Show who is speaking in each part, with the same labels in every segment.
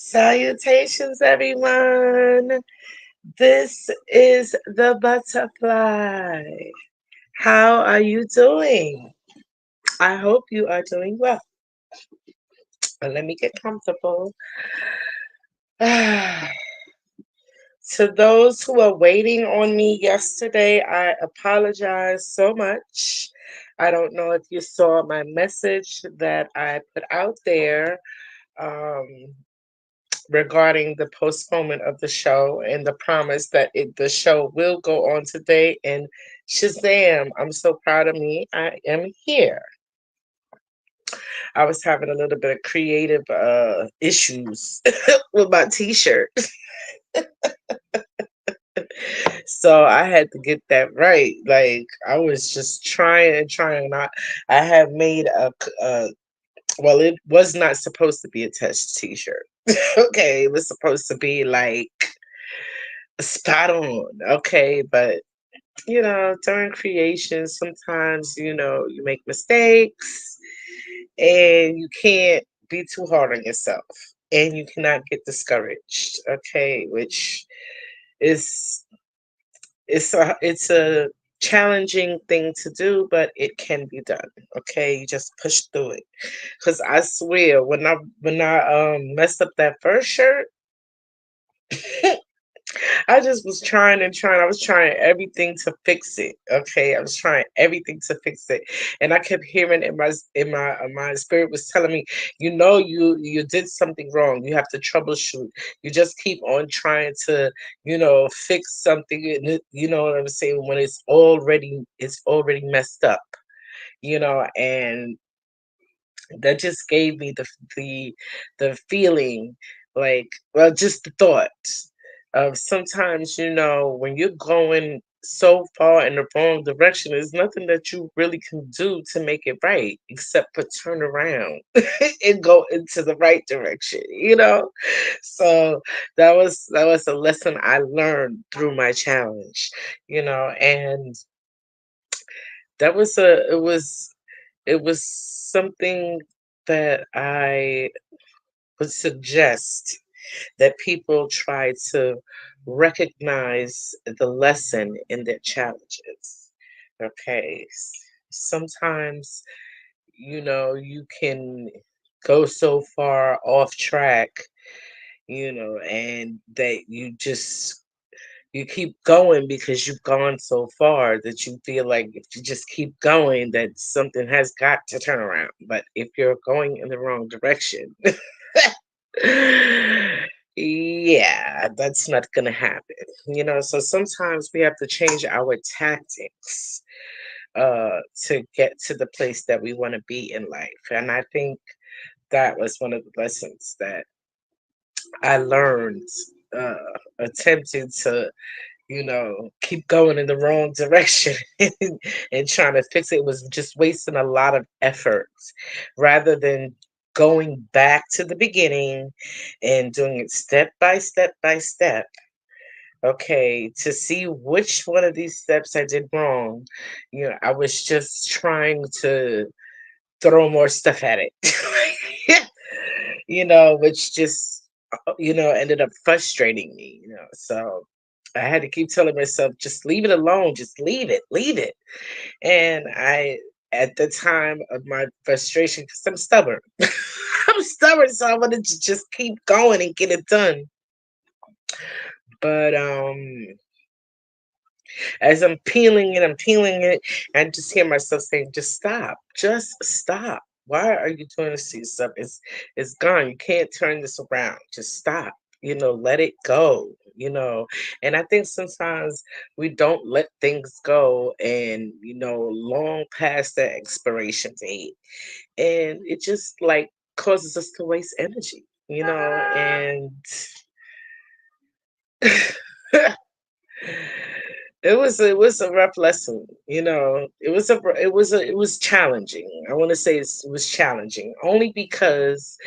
Speaker 1: Salutations, everyone. This is the butterfly. How are you doing? I hope you are doing well. Let me get comfortable. To those who were waiting on me yesterday, I apologize so much. I don't know if you saw my message that I put out there. Um, Regarding the postponement of the show and the promise that the show will go on today. And Shazam, I'm so proud of me. I am here. I was having a little bit of creative issues with my t-shirt. So I had to get that right. Like I was just trying and trying. I have made well, it was not supposed to be a test t-shirt. Okay, it was supposed to be like spot on. Okay, but during creation, sometimes, you make mistakes and you can't be too hard on yourself and you cannot get discouraged. Okay, which is it's a challenging thing to do, but it can be done. Okay, you just push through it. Cause I swear, when I messed up that first shirt, I just was trying and trying. I was trying everything to fix it. Okay, I was trying everything to fix it, and I kept hearing in my spirit was telling me, you did something wrong. You have to troubleshoot. You just keep on trying to, fix something. You know what I'm saying? When it's already messed up. And that just gave me the feeling, like, well, just the thought of sometimes, when you're going so far in the wrong direction, there's nothing that you really can do to make it right except for turn around and go into the right direction. So that was a lesson I learned through my challenge. And it was something that I would suggest that people try to recognize the lesson in their challenges. Okay. Sometimes, you can go so far off track, and that you keep going because you've gone so far that you feel like if you just keep going, that something has got to turn around. But if you're going in the wrong direction, yeah, that's not going to happen. So sometimes we have to change our tactics to get to the place that we want to be in life. And I think that was one of the lessons that I learned, uh, attempting to keep going in the wrong direction and trying to fix it was just wasting a lot of effort rather than going back to the beginning and doing it step by step by step. Okay, to see which one of these steps I did wrong. I was just trying to throw more stuff at it. Which just ended up frustrating me. So I had to keep telling myself, just leave it alone, just leave it. And I, at the time of my frustration, because I'm stubborn, I'm stubborn, so I wanted to just keep going and get it done. But as I'm peeling it, I just hear myself saying, just stop. Why are you doing this to yourself? It's gone. You can't turn this around. Just stop. Let it go. And I think sometimes we don't let things go and long past that expiration date. And it just like causes us to waste energy. And it was a rough lesson. It was challenging. I want to say it was challenging only because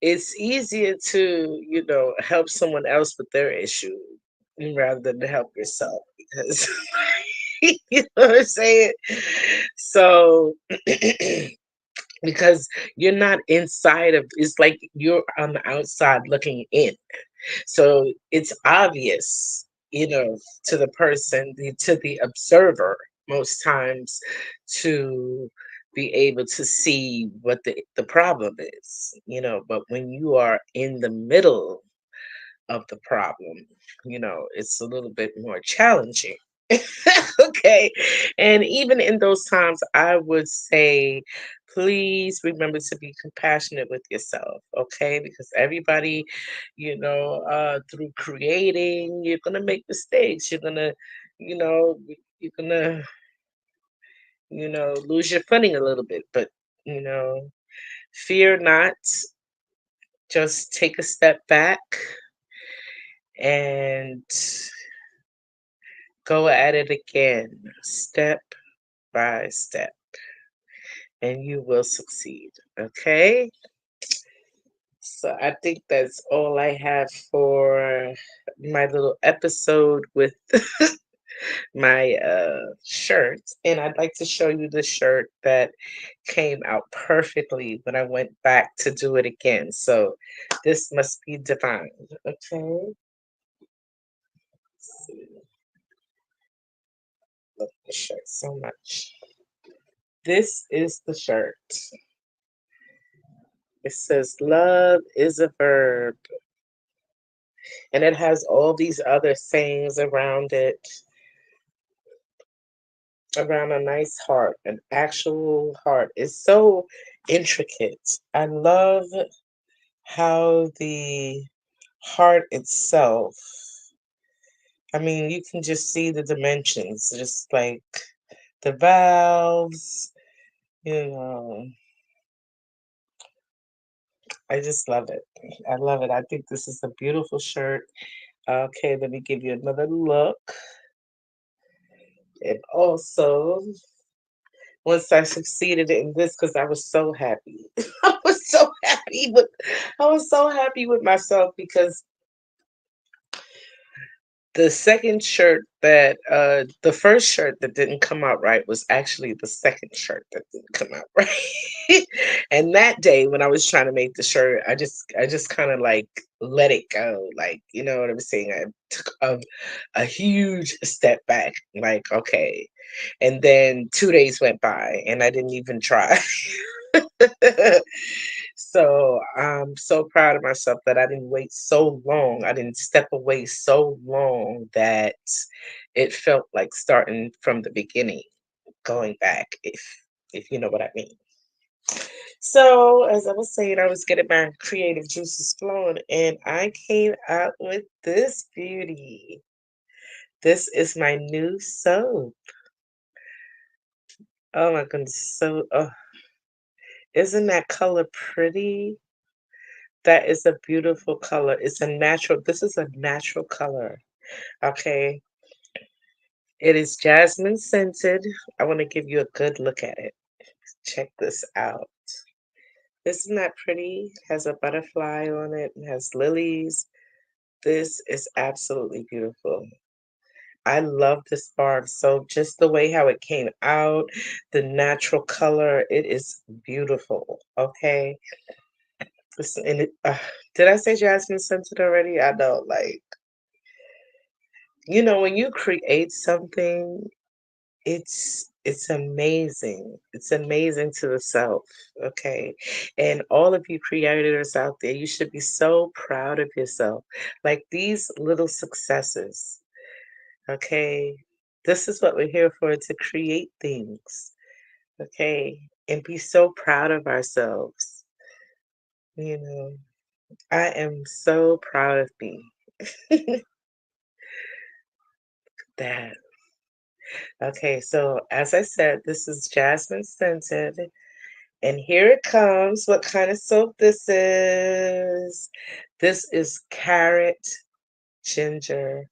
Speaker 1: it's easier to help someone else with their issue rather than to help yourself because you know what I'm saying. So because you're not inside of, it's like you're on the outside looking in. So it's obvious, to the person, to the observer, most times, to be able to see what the problem is, but when you are in the middle of the problem, it's a little bit more challenging. Okay. And even in those times, I would say, please remember to be compassionate with yourself. Okay. Because everybody, through creating, you're going to make mistakes. You know, you're going to, lose your footing a little bit. But, you know, fear not. Just take a step back and go at it again, step by step, and you will succeed. Okay? So I think that's all I have for my little episode with my shirt. And I'd like to show you the shirt that came out perfectly when I went back to do it again. So this must be divine. Okay? Let's see. Love the shirt so much. This is the shirt. It says love is a verb, and it has all these other sayings around it, around a nice heart, an actual heart. It's so intricate. I love how the heart itself, I mean, you can just see the dimensions, just like the valves, you know. I just love it. I love it. I think this is a beautiful shirt. Okay, let me give you another look. And also, once I succeeded in this, because I was so happy. I was so happy with myself because the second shirt that the first shirt that didn't come out right was actually the second shirt that didn't come out right. And that day when I was trying to make the shirt, I just kind of like let it go. Like, you know what I'm saying? I took a huge step back. Like, okay. And then 2 days went by and I didn't even try. So I'm so proud of myself that I didn't wait so long. I didn't step away so long that it felt like starting from the beginning, going back, if you know what I mean. So as I was saying, I was getting my creative juices flowing, and I came out with this beauty. This is my new soap. Oh my goodness, so isn't that color pretty? That is a beautiful color. It's a natural, this is a natural color. Okay. It is jasmine scented. I want to give you a good look at it. Check this out. Isn't that pretty? Has a butterfly on it, and has lilies. This is absolutely beautiful. I love this bar of soap, just the way how it came out, the natural color. It is beautiful. Okay. And did I say jasmine scented already? I know, like, when you create something, it's amazing. It's amazing to the self, okay? And all of you creators out there, you should be so proud of yourself. Like these little successes, okay? This is what we're here for, to create things, okay? And be so proud of ourselves. You know, I am so proud of me. That. Okay, so as I said, this is jasmine scented. And here it comes. What kind of soap this is? This is carrot, ginger,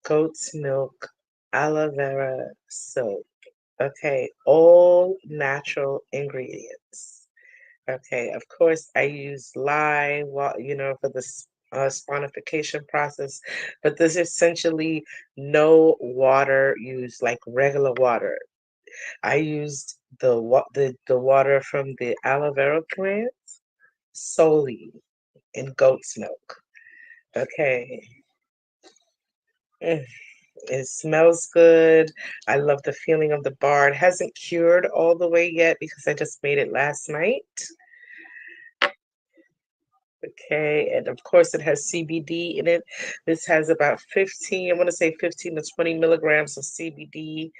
Speaker 1: goat's milk, aloe vera soap. Okay, all natural ingredients. Okay, of course, I use lye, for the sponification process, but there's essentially no water used, like regular water. I used the water from the aloe vera plant solely in goat's milk. Okay. Mm, it smells good. I love the feeling of the bar. It hasn't cured all the way yet because I just made it last night. Okay, and of course it has CBD in it. This has about 15, I want to say 15 to 20 milligrams of CBD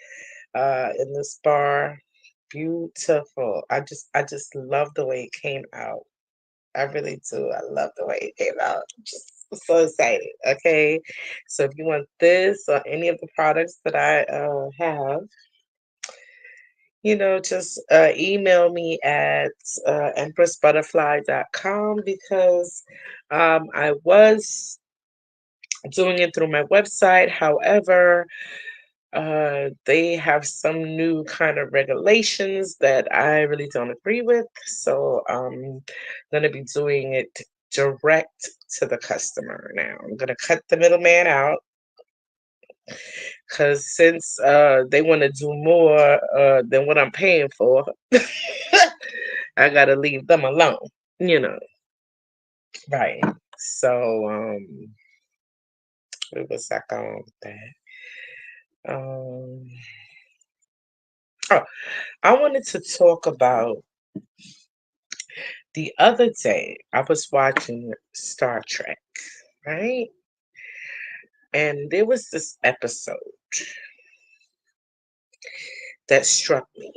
Speaker 1: in this bar. Beautiful. I just love the way it came out. I really do. I love the way it came out. Just so excited. Okay. So if you want this or any of the products that I have, just email me at empressbutterfly.com because I was doing it through my website. However, they have some new kind of regulations that I really don't agree with. So I'm going to be doing it direct to the customer now. I'm going to cut the middleman out because since they want to do more than what I'm paying for, I got to leave them alone, you know. Right. So, what was I going with that? Oh, I wanted to talk about the other day. I was watching Star Trek, right? And there was this episode that struck me.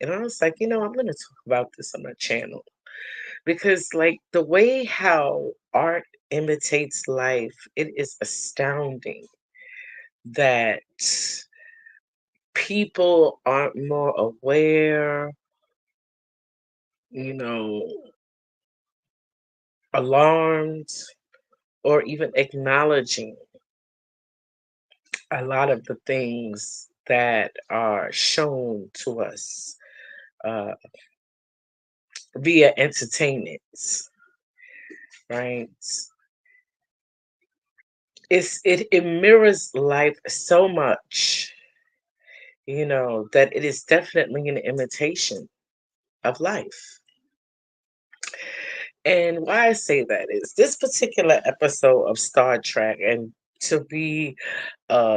Speaker 1: And I was like, I'm going to talk about this on my channel because, like, the way how art imitates life, it is astounding that people aren't more aware, you know, alarmed, or even acknowledging a lot of the things that are shown to us uh, via entertainment, right? It mirrors life so much, that it is definitely an imitation of life. And why I say that is this particular episode of Star Trek, and to be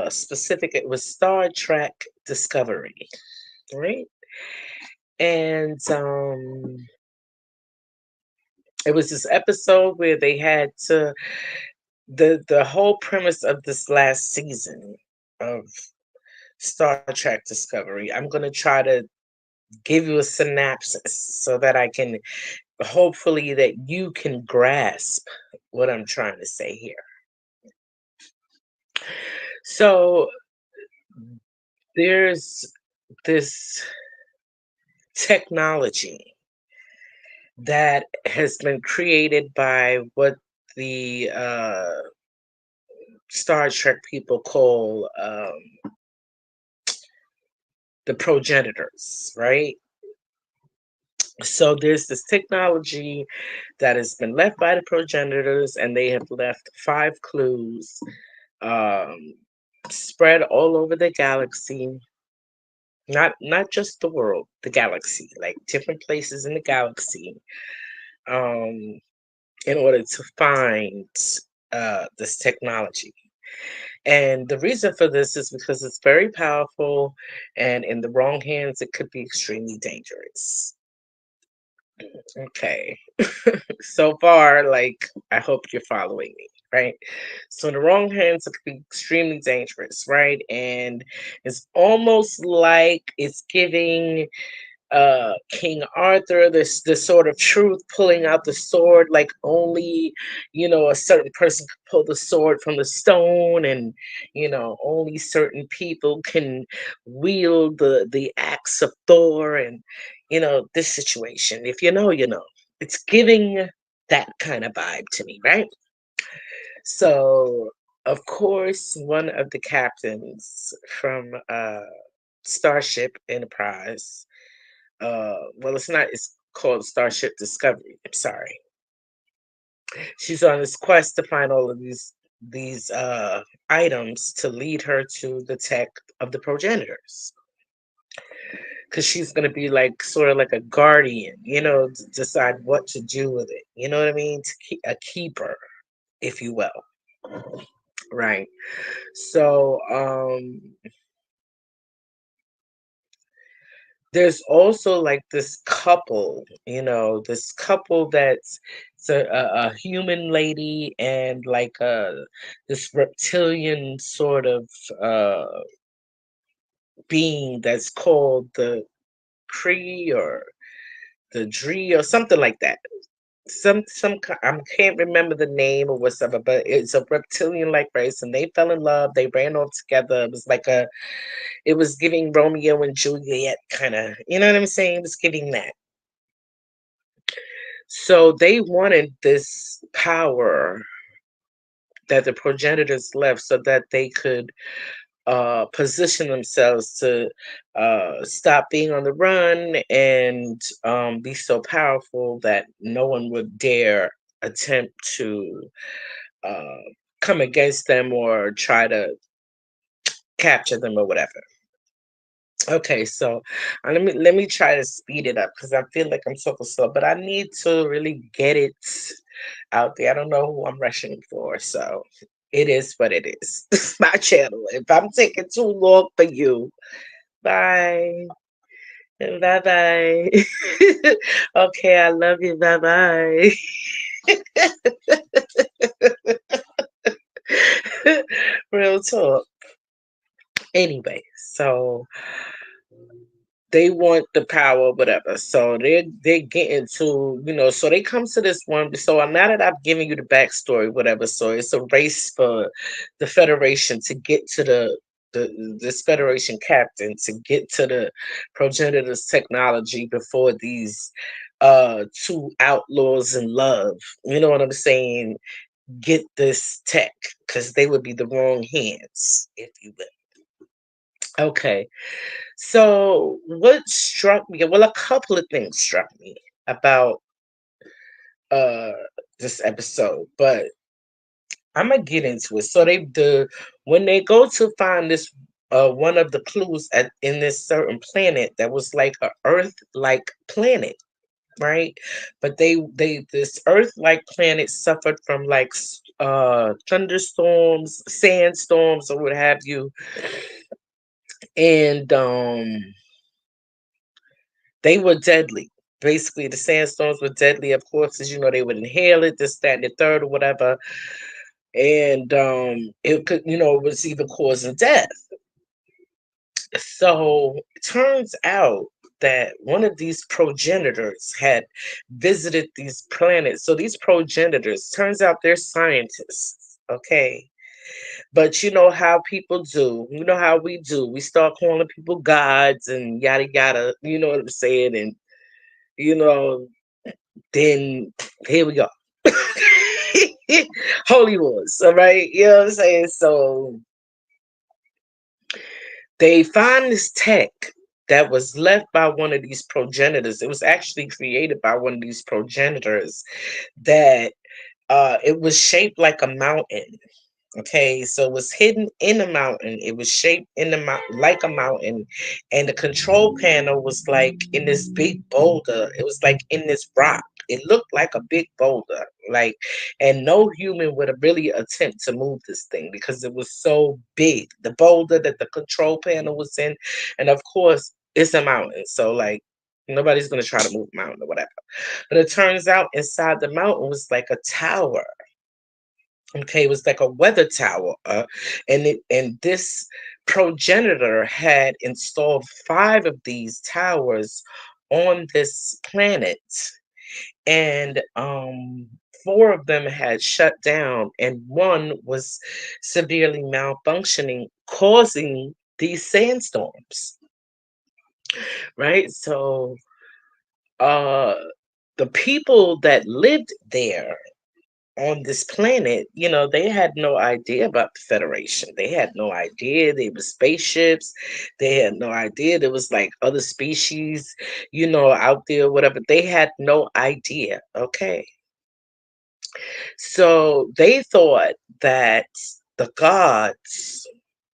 Speaker 1: specific, it was Star Trek Discovery, right? And it was this episode where they had to the whole premise of this last season of Star Trek Discovery. I'm going to try to give you a synopsis so that I can hopefully that you can grasp what I'm trying to say here. So there's this technology that has been created by what the Star Trek people call the progenitors, right? So there's this technology that has been left by the progenitors, and they have left 5 clues um, spread all over the galaxy. Not just the world, the galaxy, like different places in the galaxy, um, in order to find this technology. And the reason for this is because it's very powerful, and in the wrong hands, it could be extremely dangerous. Okay. So far, like, I hope you're following me, right? So, in the wrong hands, it could be extremely dangerous, right? And it's almost like it's giving King Arthur this sort of truth, pulling out the sword, like only a certain person could pull the sword from the stone, and only certain people can wield the axe of Thor, and this situation. If you know, you know. It's giving that kind of vibe to me, right? So, of course, one of the captains from Starship Enterprise, well, it's called Starship Discovery. I'm sorry. She's on this quest to find all of these items to lead her to the tech of the progenitors. because she's gonna be like sort of like a guardian, to decide what to do with it. You know what I mean? To keep a keeper, if you will. Right. So there's also like this couple that's it's a human lady and like this reptilian sort of uh being that's called the Cree or the Dree or something like that. I can't remember the name or whatever, but it's a reptilian like race, and they fell in love. They ran off together. It was giving Romeo and Juliet kind of, you know what I'm saying? It was giving that. So they wanted this power that the progenitors left so that they could position themselves to stop being on the run and be so powerful that no one would dare attempt to uh, come against them or try to capture them or whatever. Okay, so let me try to speed it up because I feel like I'm talking slow, but I need to really get it out there. I don't know who I'm rushing for, so it is what it is. It's my channel. If I'm taking too long for you, bye. Bye bye. Okay, I love you. Bye bye. Real talk. Anyway, so they want the power, whatever. So they're getting to, so they come to this one. So now that I've given you the backstory, whatever. So it's a race for the Federation to get to this Federation captain to get to the progenitors technology before these two outlaws in love. You know what I'm saying? Get this tech because they would be the wrong hands, if you will. Okay. So, what struck me, well, a couple of things struck me about uh this episode, but I'm gonna get into it. So when they go to find this one of the clues in this certain planet that was like a Earth-like planet, right? But this Earth-like planet suffered from like thunderstorms, sandstorms, or what have you, and they were deadly. Basically, the sandstorms were deadly. Of course, as you know, they would inhale it, this, that, and the third, or whatever. And it could, it was even causing death. So it turns out that one of these progenitors had visited these planets. So these progenitors, turns out they're scientists. Okay. But you know how people do. You know how we do. We start calling people gods and yada yada. You know what I'm saying? And you know, then here we go. Holy Wars, all right? You know what I'm saying? So they find this tech that was left by one of these progenitors. It was actually created by one of these progenitors that it was shaped like a mountain. Okay, so it was hidden in a mountain. It was shaped in the mountain like a mountain, and the control panel was like in this big boulder. It was like in this rock. It looked like a big boulder, like, and no human would have really attempt to move this thing because it was so big. The boulder that the control panel was in, and of course, it's a mountain, so like nobody's gonna try to move the mountain or whatever. But it turns out inside the mountain was like a tower. Okay, it was like a weather tower, and this progenitor had installed five of these towers on this planet, and four of them had shut down, and one was severely malfunctioning, causing these sandstorms. Right, so uh, the people that lived there on this planet, they had no idea about the Federation. They had no idea they were spaceships. They had no idea there was like other species, out there, whatever. They had no idea. Okay. So they thought that the gods,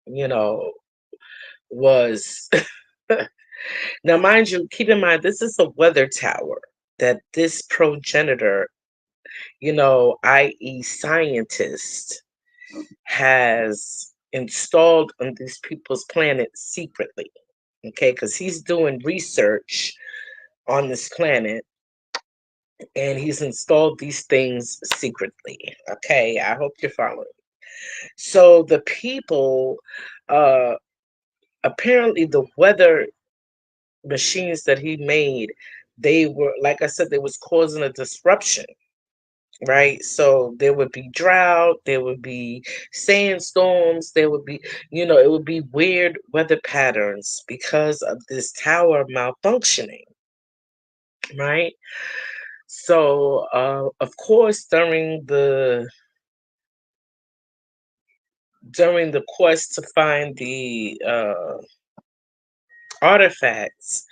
Speaker 1: you know, was Now, mind you, keep in mind, this is a weather tower that this progenitor, i.e., scientist, has installed on these people's planet secretly. Okay, because he's doing research on this planet and he's installed these things secretly. Okay, I hope you're following. So the people, uh, apparently, the weather machines that he made, they were, like I said, they was causing a disruption, right? So there would be drought, there would be sandstorms, there would be, it would be weird weather patterns because of this tower malfunctioning, right? So, of course, during the quest to find the artifacts,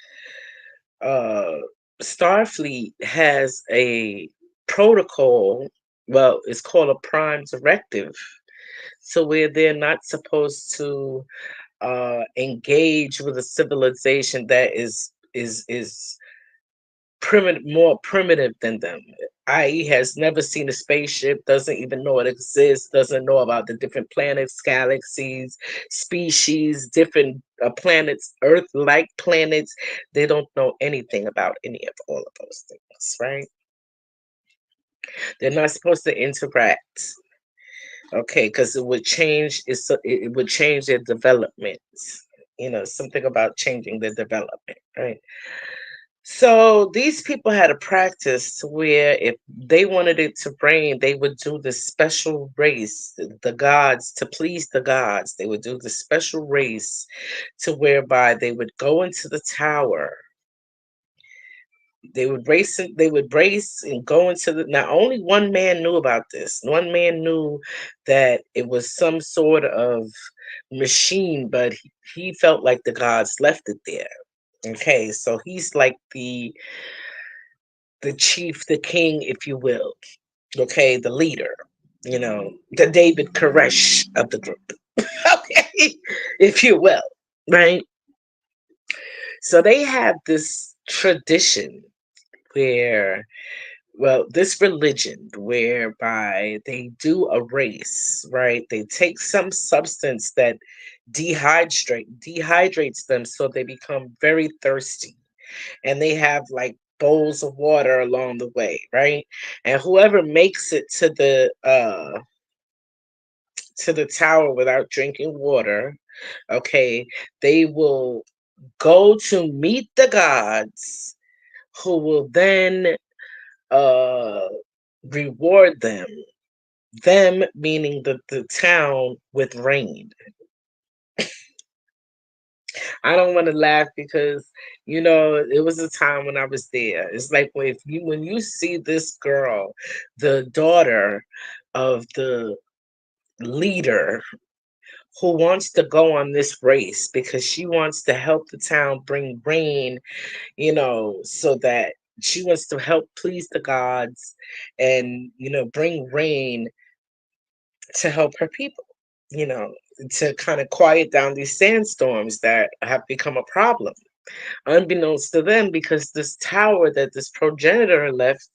Speaker 1: uh, Starfleet has a protocol. Well, it's called a prime directive. So where they're not supposed to engage with a civilization that is more primitive than them, i.e., has never seen a spaceship, doesn't even know it exists, doesn't know about the different planets, galaxies, species, different planets, Earth-like planets. They don't know anything about any of all of those things, right? They're not supposed to interact, okay, because it would change their development. Something about changing their development, right? So these people had a practice where if they wanted it to rain, they would do this special race, the gods, to please the gods. They would do the special race to whereby they would go into the tower. They would race and go into the. Now, only one man knew about this. One man knew that it was some sort of machine, but he felt like the gods left it there. Okay, so he's like the chief, the king, if you will. Okay, the leader, the David Koresh of the group. Okay, if you will, right? So they have this tradition where, well, this religion whereby they do a race, right? They take some substance that dehydrates them so they become very thirsty, and they have like bowls of water along the way, right? And whoever makes it to the tower without drinking water, okay, they will go to meet the gods, who will then uh reward them meaning the town, with rain. I don't want to laugh because it was a time when I was there. It's like when you see this girl, the daughter of the leader, who wants to go on this race because she wants to help the town bring rain, so that she wants to help please the gods and bring rain to help her people, you know, to kind of quiet down these sandstorms that have become a problem, unbeknownst to them, because this tower that this progenitor left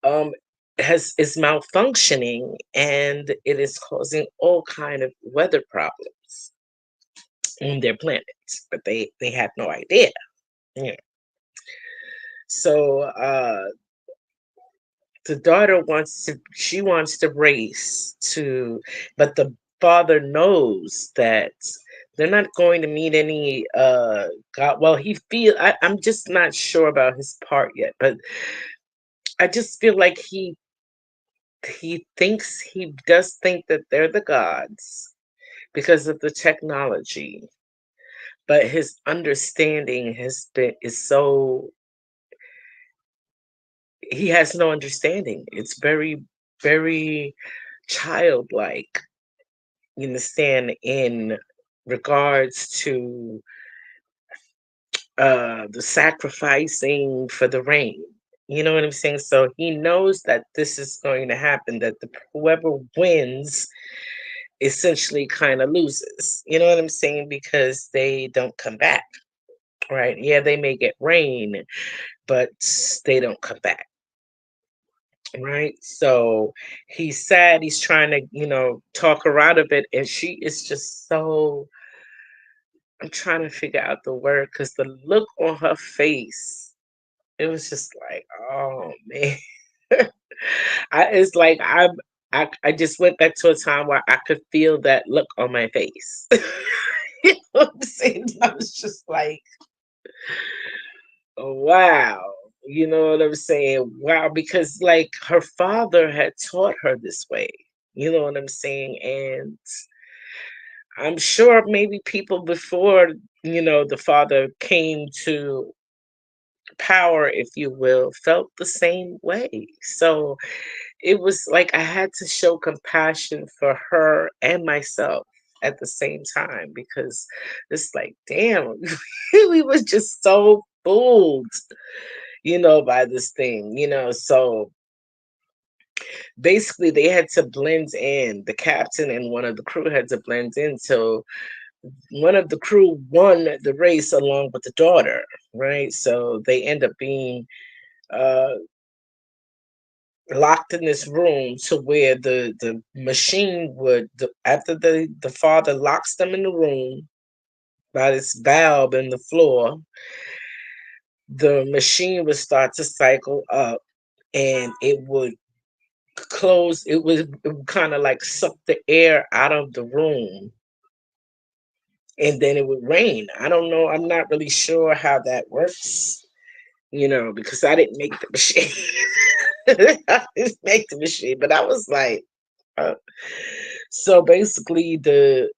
Speaker 1: um is malfunctioning, and it is causing all kind of weather problems on their planet, but they have no idea. Yeah. So the daughter wants to race to, but the father knows that they're not going to meet any god. Well, I'm just not sure about his part yet, but I just feel like he does think that they're the gods because of the technology, but his understanding is so, he has no understanding. It's very, very childlike, you understand, in regards to the sacrificing for the rain. You know what I'm saying? So he knows that this is going to happen, that whoever wins essentially kind of loses. You know what I'm saying? Because they don't come back. right? Yeah, they may get rain, but they don't come back, right? So he's sad. He's trying to, talk her out of it, and she is just so. I'm trying to figure out the word because the look on her face, it was just like, oh man. It's like I just went back to a time where I could feel that look on my face. You know what I'm saying? I was just like, oh, wow. You know what I'm saying? Wow, because like her father had taught her this way. You know what I'm saying? And I'm sure maybe people before, the father came to power, if you will, felt the same way. So it was like I had to show compassion for her and myself at the same time because it's like, damn, we was just so fooled, by this thing, So basically, they had to blend in. The captain and one of the crew had to blend in. So one of the crew won the race along with the daughter, right? So they end up being uh, locked in this room to where the machine after the father locks them in the room by this valve in the floor, the machine would start to cycle up and it would close. It would kind of like suck the air out of the room, and then it would rain. I don't know. I'm not really sure how that works, because I didn't make the machine. I didn't make the machine, but I was like, uh, so basically, the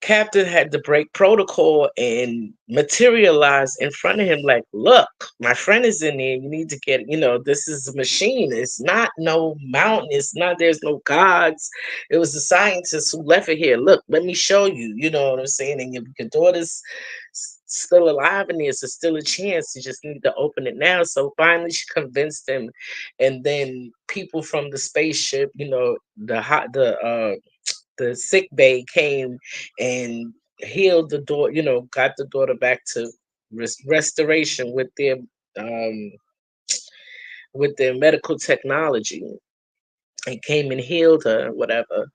Speaker 1: captain had to break protocol and materialize in front of him, like, look, my friend is in there. You need to get, this is a machine. It's not no mountain. It's not, there's no gods. It was the scientists who left it here. Look, let me show you. You know what I'm saying? And your daughter's still alive in there, so still a chance. You just need to open it now. So finally, she convinced him, and then people from the spaceship, the sick bay came and healed the daughter, got the daughter back to restoration um with their medical technology, and came and healed her and whatever,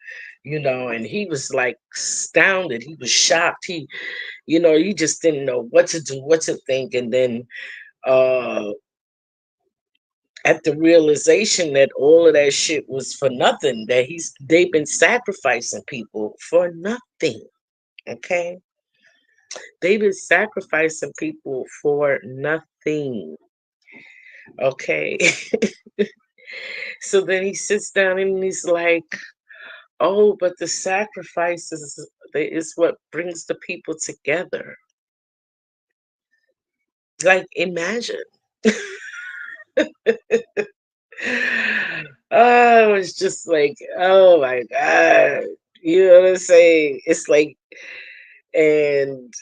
Speaker 1: and he was like astounded. He was shocked. He just didn't know what to do, what to think. And then uh at the realization that all of that shit was for nothing, that they've been sacrificing people for nothing. Okay, they've been sacrificing people for nothing. Okay. So then he sits down and he's like, oh, but the sacrifices is what brings the people together. Like, imagine. Oh, it's just like, oh my God. You know what I'm saying? It's like, and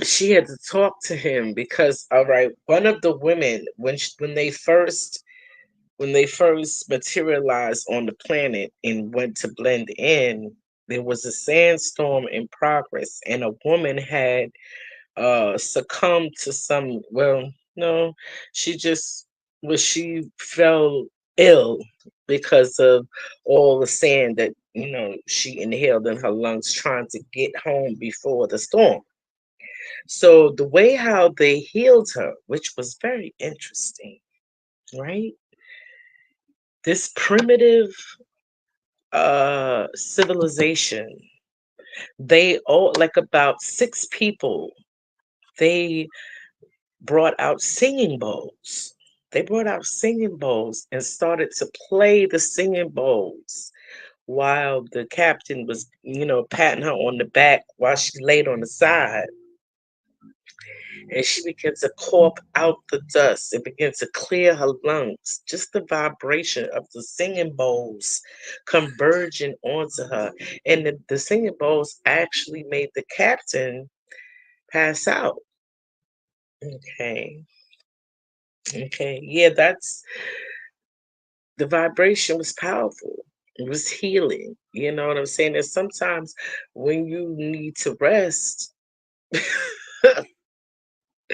Speaker 1: she had to talk to him because, all right, one of the women, when they first materialized on the planet and went to blend in, there was a sandstorm in progress, and a woman had succumbed to some. Well, no, she fell ill because of all the sand that she inhaled in her lungs trying to get home before the storm. So the way how they healed her, which was very interesting, right? This primitive civilization, they all, like about six people, they brought out singing bowls. They brought out singing bowls and started to play the singing bowls while the captain was, patting her on the back while she laid on the side. And she began to cough out the dust. It began to clear her lungs. Just the vibration of the singing bowls converging onto her. And the singing bowls actually made the captain pass out. Okay. Okay. Yeah, the vibration was powerful. It was healing. You know what I'm saying? And sometimes when you need to rest,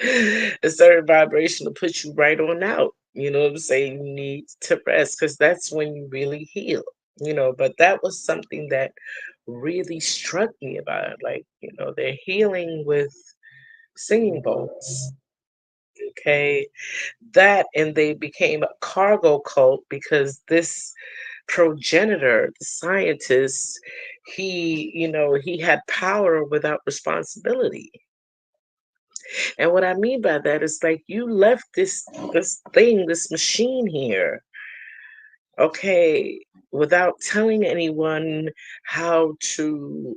Speaker 1: A certain vibration will put you right on out. You know what I'm saying? You need to rest because that's when you really heal. But that was something that really struck me about it. Like, they're healing with singing bowls. Okay. That, and they became a cargo cult because this progenitor, the scientist, he had power without responsibility. And what I mean by that is like you left this machine here, okay, without telling anyone how to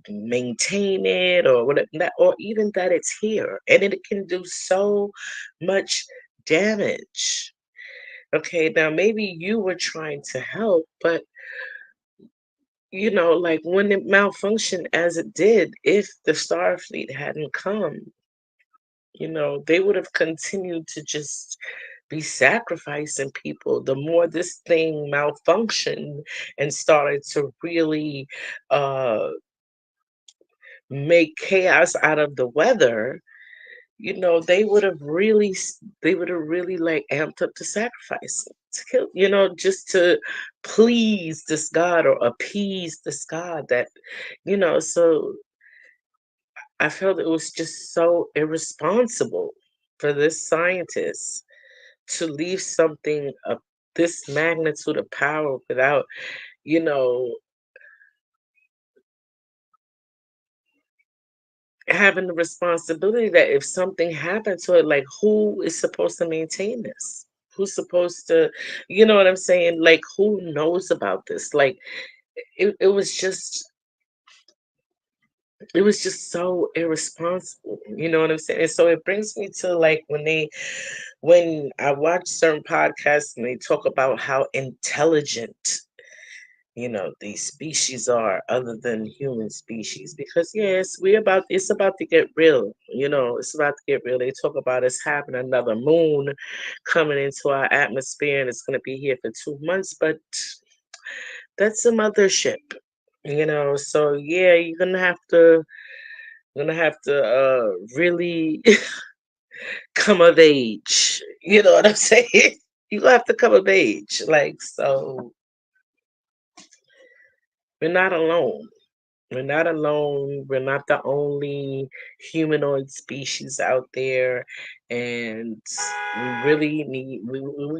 Speaker 1: maintain it or whatever, or even that it's here, and it can do so much damage. Okay, now maybe you were trying to help, but like when it malfunctioned as it did, if the Starfleet hadn't come, they would have continued to just be sacrificing people. The more this thing malfunctioned and started to really uh, make chaos out of the weather, they would have really like amped up the sacrifice to kill, just to please this god or appease this god so I felt it was just so irresponsible for this scientist to leave something of this magnitude of power without, you know, having the responsibility that if something happened to it, like who is supposed to maintain this? Who's supposed to, you know what I'm saying? Like who knows about this? Like it was just so irresponsible. You know what I'm saying? And so it brings me to like when I watch certain podcasts and they talk about how intelligent these species are other than human species, because yes, it's about to get real. It's about to get real. They talk about us having another moon coming into our atmosphere and it's going to be here for 2 months, but that's a mothership. So yeah, you're gonna have to really come of age. You know what I'm saying? You have to come of age. Like, so we're not alone. We're not alone. We're not the only humanoid species out there. And we're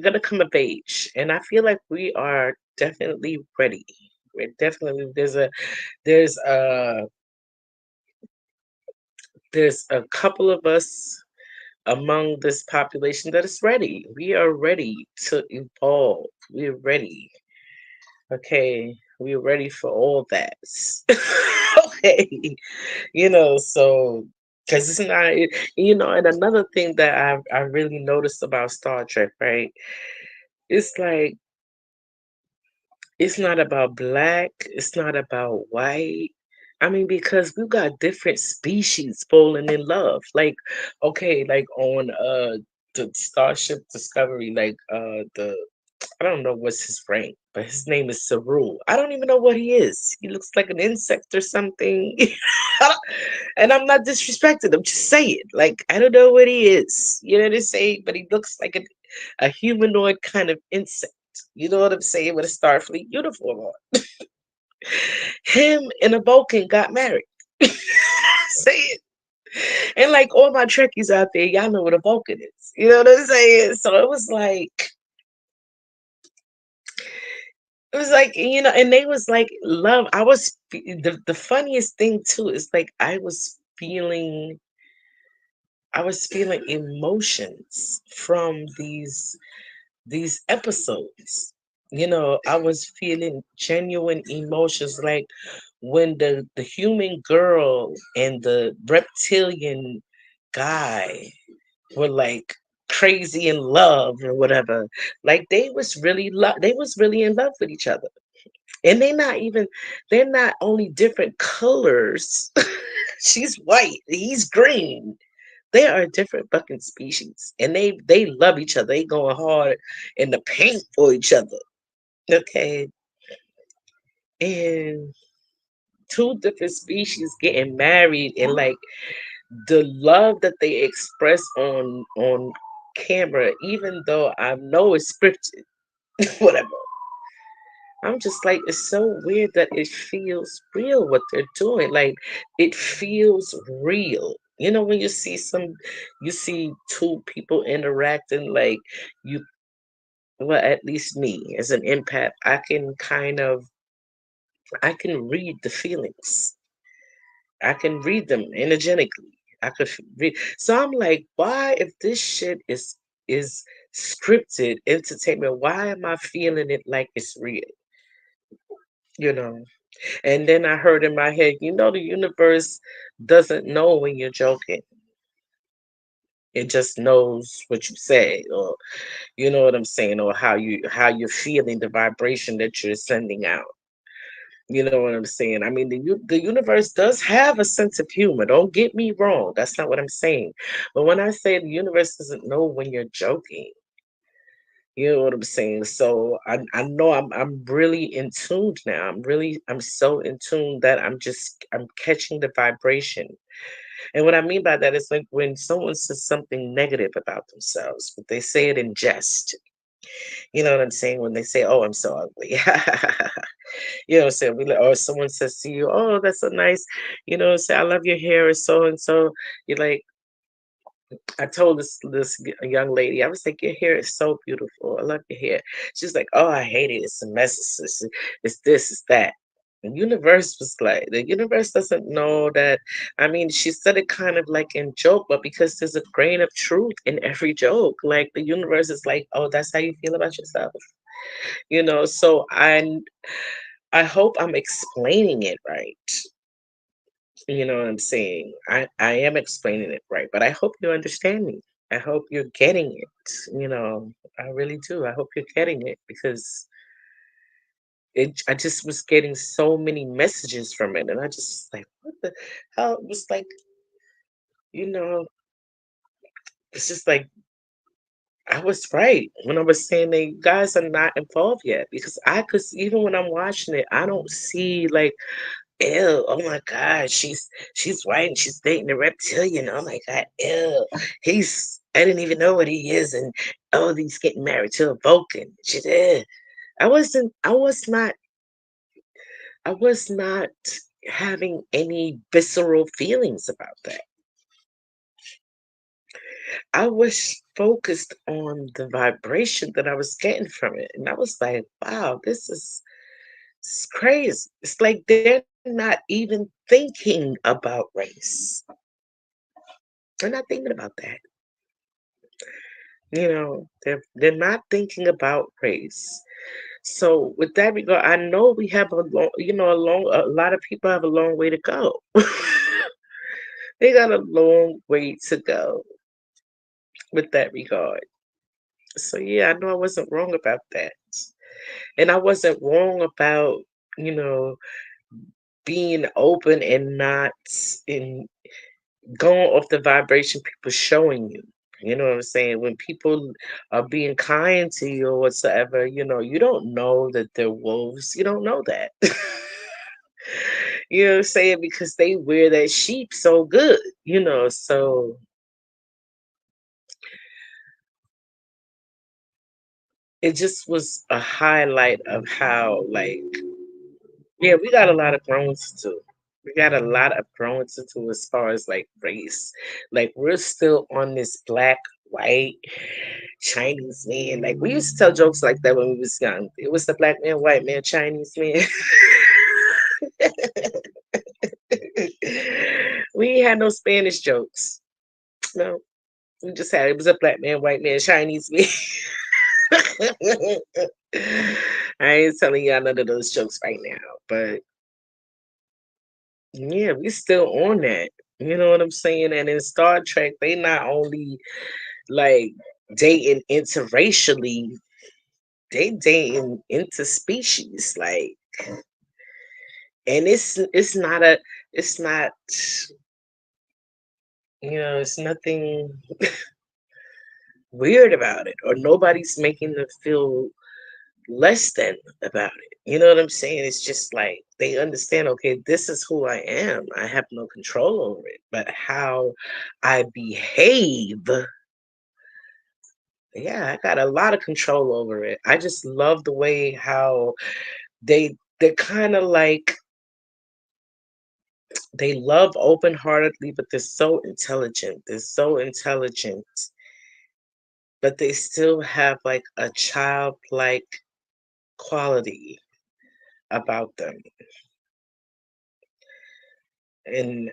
Speaker 1: going to come of age. And I feel like we are definitely ready. There's a, there's a couple of us among this population that is ready. We are ready to evolve. We're ready. Okay. We're ready for all that. Okay. So because it's not, and another thing that I really noticed about Star Trek, right? It's like it's not about black, it's not about white. I mean, because we've got different species falling in love. Like, okay, like on the Starship Discovery, like the I don't know what's his rank, but his name is Saru. I don't even know what he is. He looks like an insect or something. And I'm not disrespecting him, just saying. Like, I don't know what he is. You know what I'm saying? But he looks like a humanoid kind of insect. You know what I'm saying? With a Starfleet uniform on. Him and a Vulcan got married. Say it. And like all my Trekkies out there, y'all know what a Vulcan is. You know what I'm saying? So it was like, and they was like love. The funniest thing too is like I was feeling emotions from these episodes. I was feeling genuine emotions, like when the human girl and the reptilian guy were like crazy in love or whatever. Like they was really in love with each other. And they're not only different colors. She's white, he's green. They are different fucking species, and they love each other. They going hard in the paint for each other. Okay, and two different species getting married, and like the love that they express on camera, even though I know it's scripted, whatever. I'm just like, it's so weird that it feels real what they're doing. Like, it feels real. You know, when you see two people interacting, like you, well, at least me as an empath, I can read the feelings. I can read them energetically. Read. So I'm like, why, if this shit is scripted entertainment, why am I feeling it like it's real? You know. And then I heard in my head, the universe doesn't know when you're joking. It just knows what you say, or you know what I'm saying, or how you're feeling, the vibration that you're sending out. You know what I'm saying? I mean, the universe does have a sense of humor. Don't get me wrong. That's not what I'm saying. But when I say the universe doesn't know when you're joking, you know what I'm saying? So I know I'm really in tune now. I'm so in tune that I'm catching the vibration. And what I mean by that is like when someone says something negative about themselves, but they say it in jest. You know what I'm saying? When they say, "Oh, I'm so ugly." You know, say we or someone says to you, "Oh, that's so nice," say, "I love your hair," or so and so. You're like, I told young lady, I was like, "Your hair is so beautiful. I love your hair." She's like, "Oh, I hate it. It's a mess. It's this, it's that." The universe was like, the universe doesn't know that. I mean, she said it kind of like in joke, but because there's a grain of truth in every joke, like the universe is like, "Oh, that's how you feel about yourself." So I hope I'm explaining it right. You know what I'm saying? I am explaining it right, but I hope you understand me. I hope you're getting it. I really do. I hope you're getting it because I just was getting so many messages from it, and I just like, what the hell? It was like, you know, it's just like I was right when I was saying that you guys are not involved yet because I could even when I'm watching it, I don't see like, ew, oh my God, she's white and she's dating a reptilian. Oh my God, ew. I didn't even know what he is, and oh, he's getting married to a Vulcan. I was not having any visceral feelings about that. I was focused on the vibration that I was getting from it. And I was like, wow, it's crazy. It's like they're not even thinking about race. They're not thinking about that. They're not thinking about race. So with that regard, I know we have a lot of people have a long way to go. They got a long way to go with that regard. So yeah, I know I wasn't wrong about that. And I wasn't wrong about, you know, being open and not in going off the vibration people showing you. You know what I'm saying? When people are being kind to you or whatsoever, you don't know that they're wolves. You don't know that. You know what I'm saying? Because they wear that sheep so good. So it just was a highlight of how, like, yeah, we got a lot of growing to do. We got a lot of growing to do as far as like race. Like we're still on this black, white, Chinese man. Like we used to tell jokes like that when we was young. It was the black man, white man, Chinese man. We ain't had no Spanish jokes. No, we just had it was a black man, white man, Chinese man. I ain't telling y'all none of those jokes right now, but yeah, we still on that. You know what I'm saying? And in Star Trek, they not only like dating interracially, they dating interspecies. Like, and it's not, it's nothing weird about it, or nobody's making them feel less than about it. You know what I'm saying? It's just like they understand, okay, this is who I am. I have no control over it. But how I behave, yeah, I got a lot of control over it. I just love the way how they're kind of like they love open-heartedly, but they're so intelligent. They're so intelligent, but they still have like a childlike quality about them. And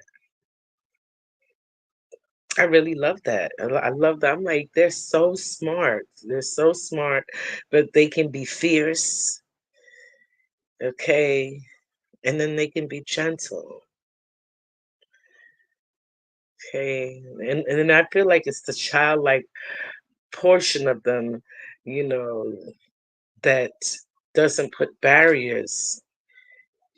Speaker 1: I really love that. I love that. I'm like, they're so smart. They're so smart, but they can be fierce, okay? And then they can be gentle, okay? And then I feel like it's the childlike portion of them, you know, that doesn't put barriers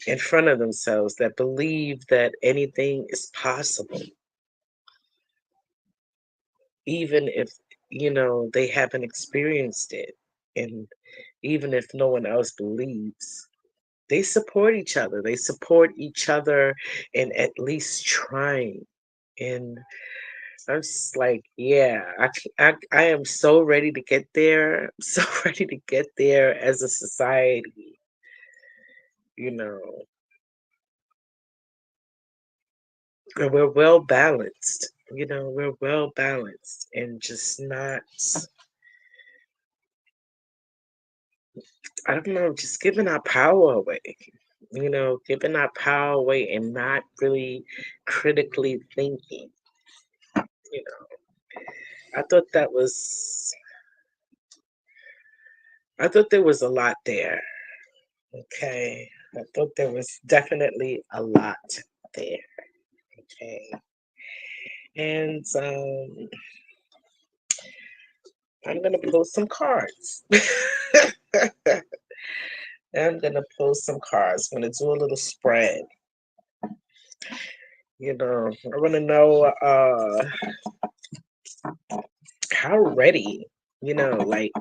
Speaker 1: in front of themselves, that believe that anything is possible, even if, they haven't experienced it. And even if no one else believes, they support each other. They support each other in at least trying. And I'm just like, yeah, I am so ready to get there. I'm so ready to get there as a society, you know. And we're well balanced. We're well balanced and just not, I don't know, just giving our power away. Giving our power away and not really critically thinking. You I thought that was, I thought there was a lot there. Okay. I thought there was definitely a lot there. Okay. And I'm going to pull some cards. I'm going to pull some cards. I'm going to do a little spread. I want to know how ready, like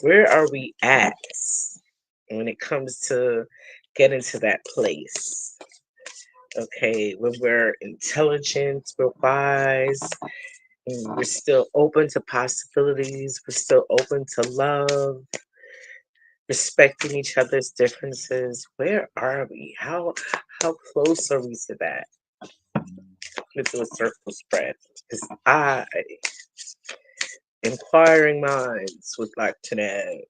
Speaker 1: where are we at when it comes to getting to that place? Okay, when we're intelligent, we're wise, and we're still open to possibilities, we're still open to love, respecting each other's differences. Where are we? How close are we to that? Let's do a circle spread. Because inquiring minds would like to know.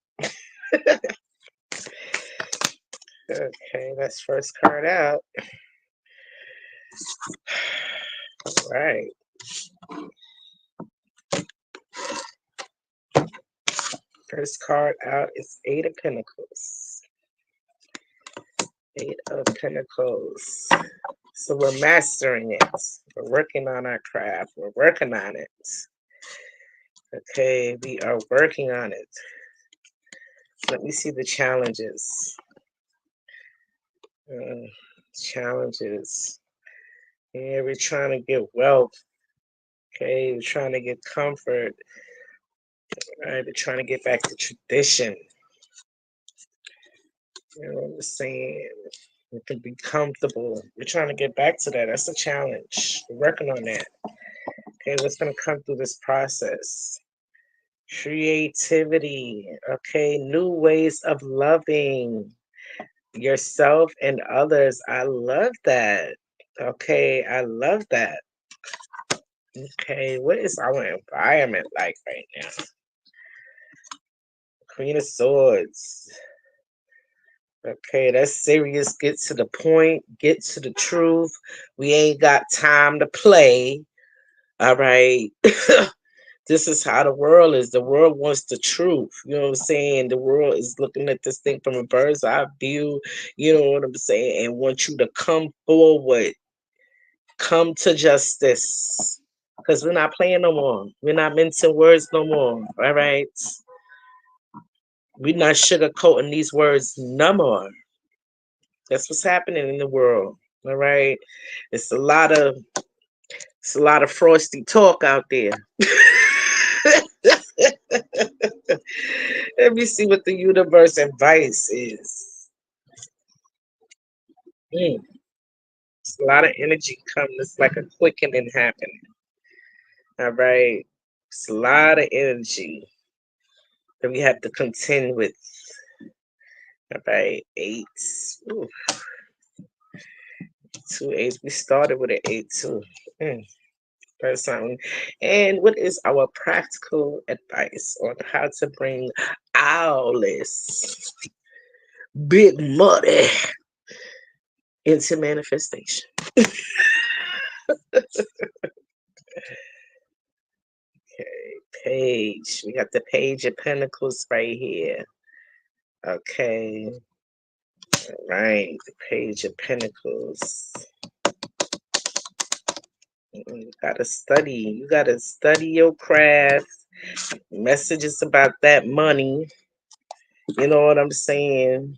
Speaker 1: Okay, that's first card out. Right. First card out is Eight of Pentacles. Eight of Pentacles. So we're mastering it. We're working on our craft. We're working on it. Okay, we are working on it. Let me see the challenges. Challenges. Yeah, we're trying to get wealth. Okay, we're trying to get comfort. Right, we're trying to get back to tradition. You know what I'm saying? We can be comfortable. We're trying to get back to that. That's a challenge. We're working on that. Okay, what's going to come through this process? Creativity. Okay, new ways of loving yourself and others. I love that. Okay, I love that. Okay, what is our environment like right now? Queen of Swords. Okay, that's serious. Get to the point. Get to the truth. We ain't got time to play. All right. This is how the world is. The world wants the truth. You know what I'm saying? The world is looking at this thing from a bird's eye view. You know what I'm saying? And want you to come forward. Come to justice. Because we're not playing no more. We're not mincing words no more. All right. We're not sugarcoating these words no more. That's what's happening in the world. All right. It's a lot of frosty talk out there. Let me see what the universe advice is. Mm, it's a lot of energy coming. It's like a quickening happening. All right. It's a lot of energy that we have to contend with. All right. Eights. Ooh, two eights. We started with an eight too. Mm, that's something. And what is our practical advice on how to bring all this big money into manifestation? Okay, page. We got the page of pentacles right here. Okay, right. The page of pentacles. You gotta study. You gotta study your craft. Messages about that money. You know what I'm saying?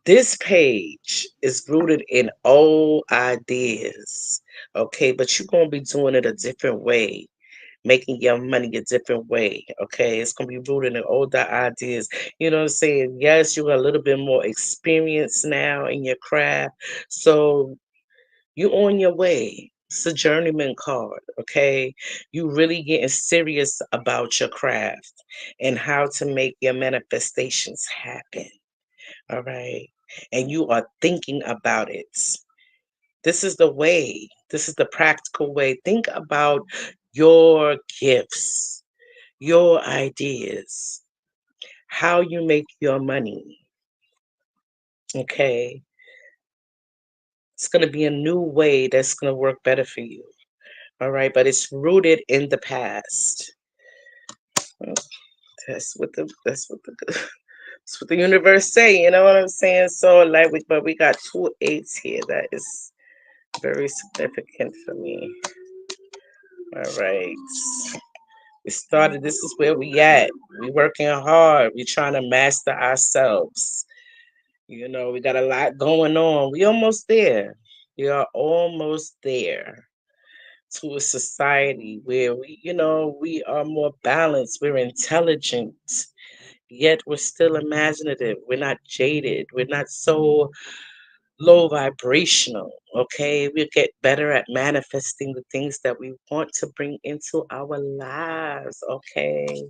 Speaker 1: This page is rooted in old ideas. Okay, but you're gonna be doing it a different way, making your money a different way. Okay, it's gonna be rooted in older ideas. You know what I'm saying? Yes, you got a little bit more experience now in your craft, so you on your way. It's a journeyman card. Okay, you really getting serious about your craft and how to make your manifestations happen. All right, and you are thinking about it. This is the way. This is the practical way. Think about your gifts, your ideas, how you make your money. Okay. It's going to be a new way that's going to work better for you. All right. But it's rooted in the past. Well, that's what the universe say. You know what I'm saying? So like, but we got two eights here. That is very significant for me. All right. We started. This is where we at. We working hard. We trying to master ourselves. You know, we got a lot going on. We almost there. We are almost there to a society where we are more balanced. We're intelligent, yet we're still imaginative. We're not jaded. We're not so low vibrational. Okay, we get better at manifesting the things that we want to bring into our lives. Okay,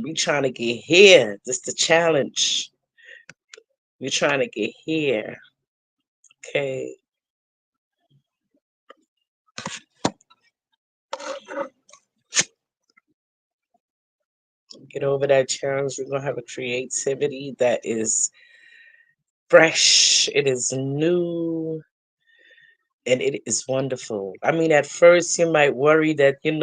Speaker 1: we trying to get here. This the challenge. We're trying to get here. Okay, get over that challenge. We're gonna have a creativity that is fresh. It is new. And it is wonderful. I mean, at first you might worry that you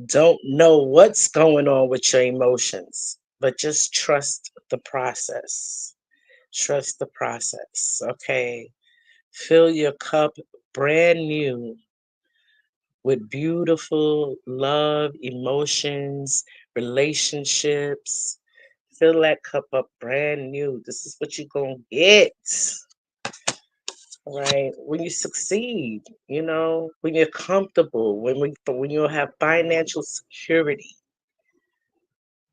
Speaker 1: don't know what's going on with your emotions, but just trust the process. Trust the process. Okay. Fill your cup brand new with beautiful love, emotions, relationships. Fill that cup up brand new. This is what you're gonna get. Right. When you succeed, when you're comfortable, when you have financial security.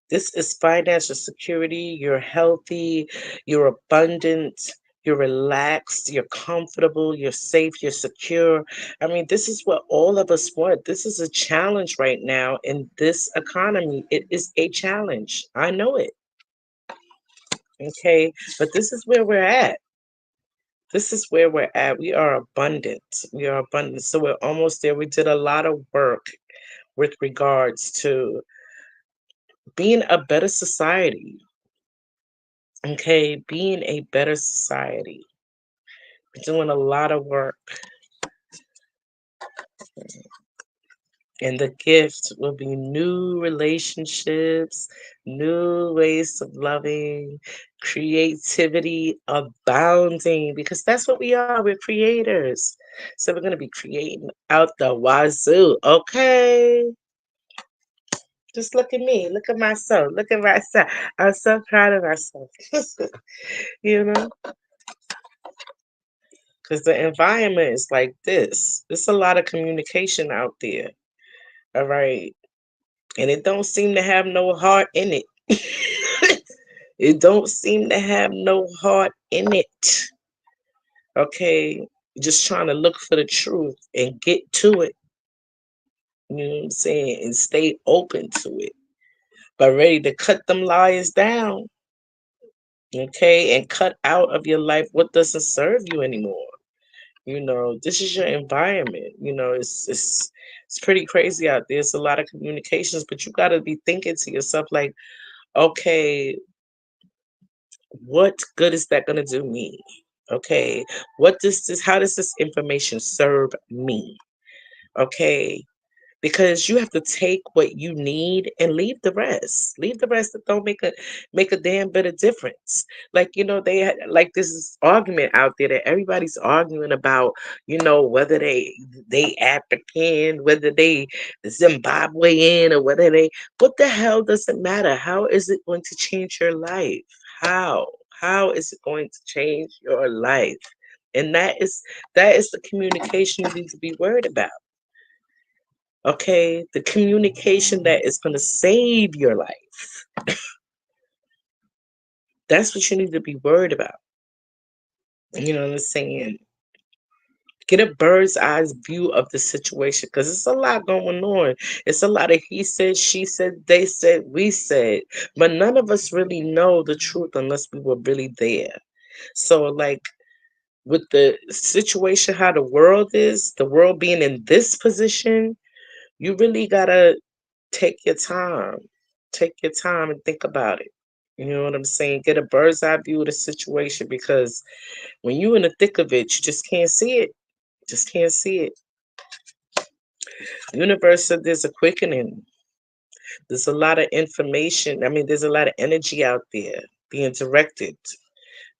Speaker 1: This is financial security. You're healthy, you're abundant, you're relaxed, you're comfortable, you're safe, you're secure. I mean, this is what all of us want. This is a challenge right now in this economy. It is a challenge. I know it. Okay. But this is where we're at. This is where we're at. We are abundant. We are abundant. So we're almost there. We did a lot of work with regards to being a better society. Okay, being a better society. We're doing a lot of work. And the gift will be new relationships, new ways of loving, creativity abounding, because that's what we are. We're creators. So we're going to be creating out the wazoo. Okay. Just look at me. Look at myself. Look at myself. I'm so proud of myself. you know? because the environment is like this. There's a lot of communication out there. All right. And it don't seem to have no heart in it. It don't seem to have no heart in it. Okay. Just trying to look for the truth and get to it. You know what I'm saying? And stay open to it. But ready to cut them liars down. Okay. And cut out of your life what doesn't serve you anymore. This is your environment. It's pretty crazy out there. It's a lot of communications, but you gotta be thinking to yourself like, okay, what good is that gonna do me? Okay, how does this information serve me? Okay, because you have to take what you need and leave the rest. Leave the rest that don't make a damn bit of difference. Like they had like this is argument out there that everybody's arguing about. Whether they African, whether they Zimbabwean, or whether they. What the hell does it matter? How is it going to change your life? How? How is it going to change your life? And that is the communication you need to be worried about. Okay, the communication that is going to save your life. That's what you need to be worried about. You know what I'm saying? Get a bird's eye view of the situation because it's a lot going on. It's a lot of he said, she said, they said, we said, but none of us really know the truth unless we were really there. So, like, with the situation, how the world is, the world being in this position, you really gotta take your time. Take your time and think about it. You know what I'm saying? Get a bird's eye view of the situation because when you're in the thick of it, you just can't see it. Just can't see it. Universe said there's a quickening. There's a lot of information. I mean, there's a lot of energy out there being directed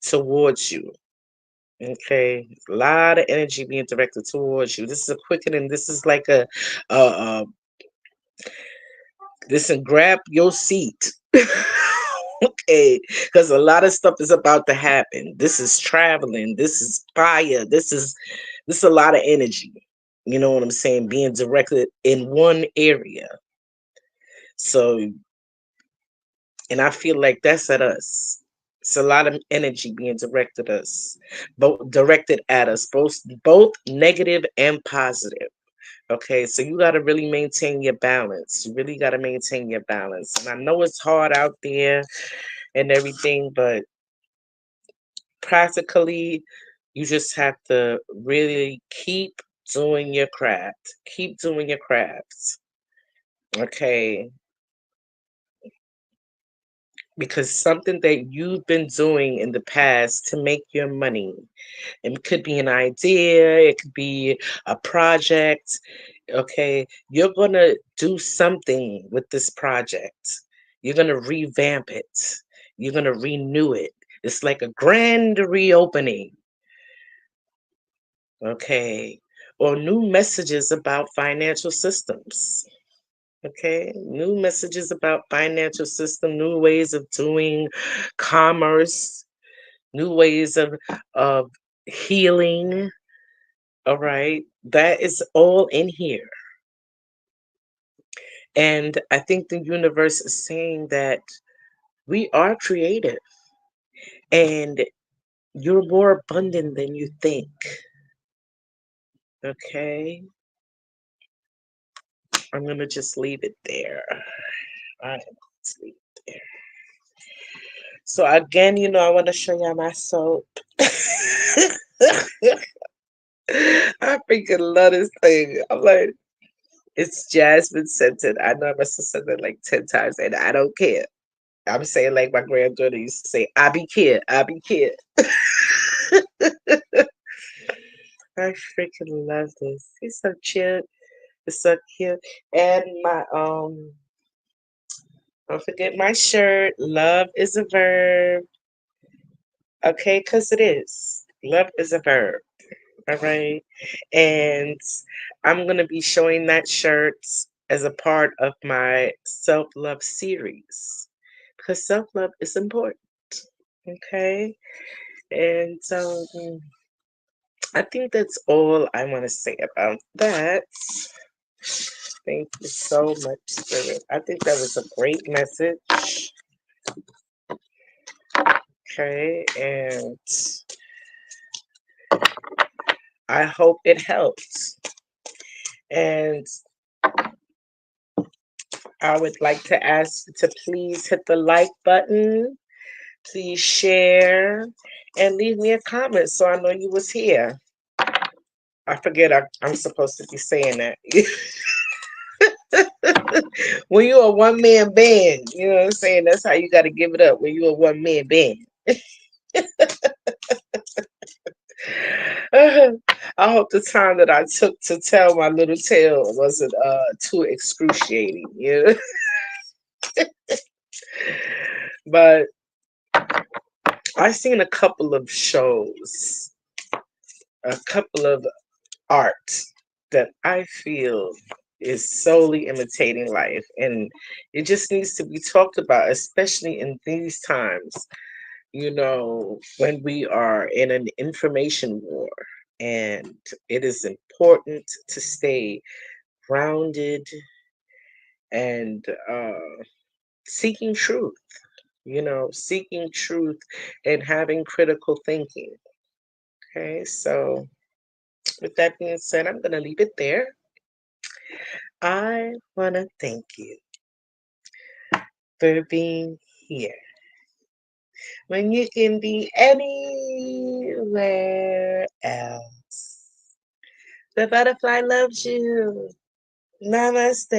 Speaker 1: towards you. Okay, a lot of energy being directed towards you. This is a quickening. This is like a listen, grab your seat. Okay, because a lot of stuff is about to happen. This is traveling. This is fire. This is a lot of energy. You know what I'm saying? Being directed in one area. So, and I feel like that's at us. It's a lot of energy being directed at us, both negative and positive. Okay, so you got to really maintain your balance. You really got to maintain your balance. And I know it's hard out there and everything, but practically, you just have to really keep doing your craft. Keep doing your crafts. Okay, because something that you've been doing in the past to make your money. It could be an idea, it could be a project. Okay, you're going to do something with this project. You're going to revamp it. You're going to renew it. It's like a grand reopening. Okay, or new messages about financial systems. Okay, new messages about financial system, new ways of doing commerce, new ways of healing. All right, that is all in here. And I think the universe is saying that we are creative and you're more abundant than you think. Okay, I'm gonna just leave it there. All right, let's leave it there. So again, I want to show you my soap. I freaking love this thing. I'm like, it's jasmine scented. I know I must have said that like 10 times, and I don't care. I'm saying like my granddaughter used to say, I be care, I be care. I freaking love this. He's so cute. It's so cute. And my don't forget my shirt. Love is a verb. Okay, because it is. Love is a verb. All right. And I'm going to be showing that shirt as a part of my self love series because self love is important. Okay. And so I think that's all I want to say about that. Thank you so much, Spirit. I think that was a great message. Okay, and I hope it helps. And I would like to ask you to please hit the like button, please share, and leave me a comment so I know you was here. I forget I'm supposed to be saying that. When you're a one man band, you know what I'm saying? That's how you got to give it up when you're a one man band. I hope the time that I took to tell my little tale wasn't too excruciating, you know? But I've seen a couple of shows, a couple of art that I feel is solely imitating life, and it just needs to be talked about, especially in these times, when we are in an information war. And it is important to stay grounded and seeking truth, seeking truth and having critical thinking. Okay, so with that being said, I'm going to leave it there. I want to thank you for being here when you can be anywhere else. The butterfly loves you. Namaste.